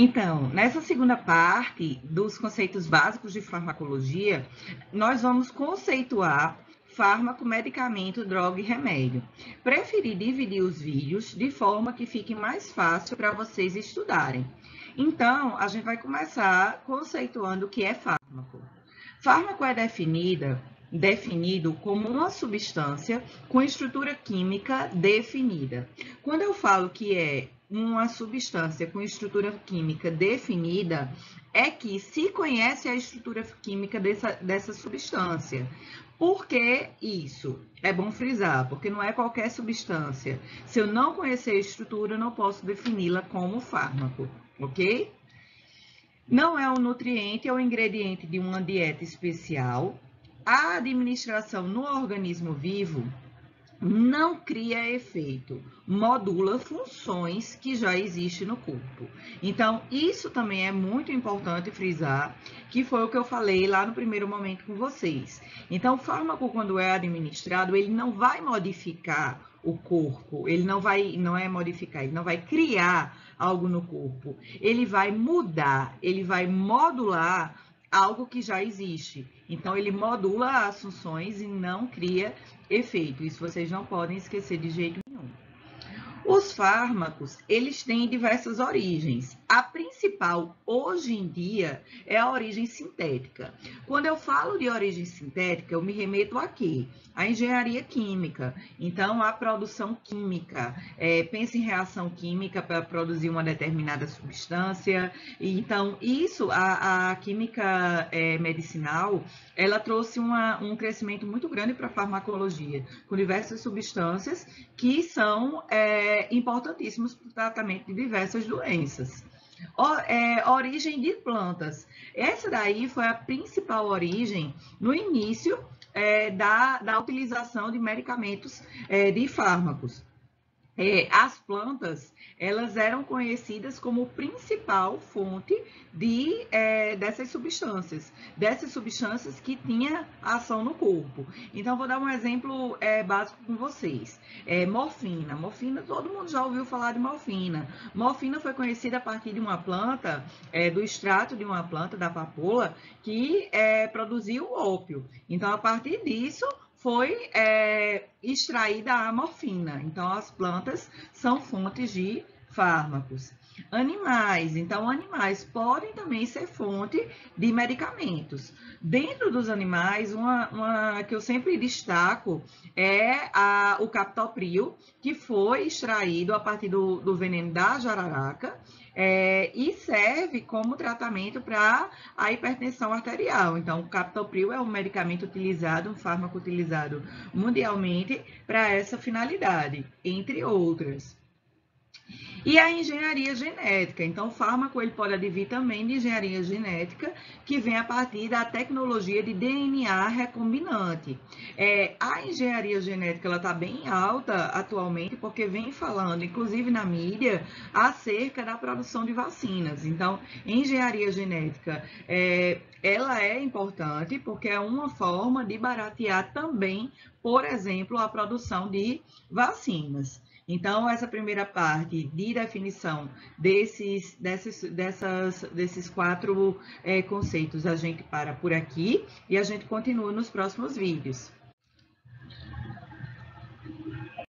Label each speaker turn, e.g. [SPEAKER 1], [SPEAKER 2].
[SPEAKER 1] Então, nessa segunda parte dos conceitos básicos de farmacologia, nós vamos conceituar fármaco, medicamento, droga e remédio. Preferi dividir os vídeos de forma que fique mais fácil para vocês estudarem. Então, a gente vai começar conceituando o que é fármaco. Fármaco é definido como uma substância com estrutura química definida. Quando eu falo que é uma substância com estrutura química definida, é que se conhece a estrutura química dessa substância. Por que isso? É bom frisar, porque não é qualquer substância. Se eu não conhecer a estrutura, eu não posso defini-la como fármaco, ok? Não é um nutriente ou ingrediente de uma dieta especial. A administração no organismo vivo não cria efeito, modula funções que já existem no corpo. Então, isso também é muito importante frisar, que foi o que eu falei lá no primeiro momento com vocês. Então, o fármaco, quando é administrado, ele não vai modificar o corpo, ele não vai criar algo no corpo, ele vai mudar, ele vai modular algo que já existe. Então, ele modula as funções e não cria efeito. Isso vocês não podem esquecer de jeito nenhum. Os fármacos, eles têm diversas origens. A principal, hoje em dia, é a origem sintética. Quando eu falo de origem sintética, eu me remeto a quê? A engenharia química. Então, a produção química. Pensa em reação química para produzir uma determinada substância. Então, isso, a química medicinal, ela trouxe um crescimento muito grande para a farmacologia, com diversas substâncias que são importantíssimos para o tratamento de diversas doenças. Origem de plantas. Essa daí foi a principal origem no início da utilização de medicamentos, de fármacos. As plantas, elas eram conhecidas como principal fonte dessas substâncias que tinha ação no corpo. Então, vou dar um exemplo básico com vocês. Morfina, todo mundo já ouviu falar de morfina. Morfina foi conhecida a partir de uma planta, do extrato de uma planta, da papoula, que produziu o ópio. Então, a partir disso, foi extraída a morfina. Então, as plantas são fontes de fármacos. Animais. Então, animais podem também ser fonte de medicamentos. Dentro dos animais, uma que eu sempre destaco é o captopril, que foi extraído a partir do veneno da jararaca, e serve como tratamento para a hipertensão arterial. Então, o captopril é um medicamento utilizado, um fármaco utilizado mundialmente para essa finalidade, entre outras. E a engenharia genética. Então, o fármaco ele pode advir também de engenharia genética, que vem a partir da tecnologia de DNA recombinante. A engenharia genética está bem alta atualmente, porque vem falando, inclusive na mídia, acerca da produção de vacinas. Então, engenharia genética, ela é importante, porque é uma forma de baratear também, por exemplo, a produção de vacinas. Então, essa primeira parte de definição desses 4 conceitos, a gente para por aqui e a gente continua nos próximos vídeos.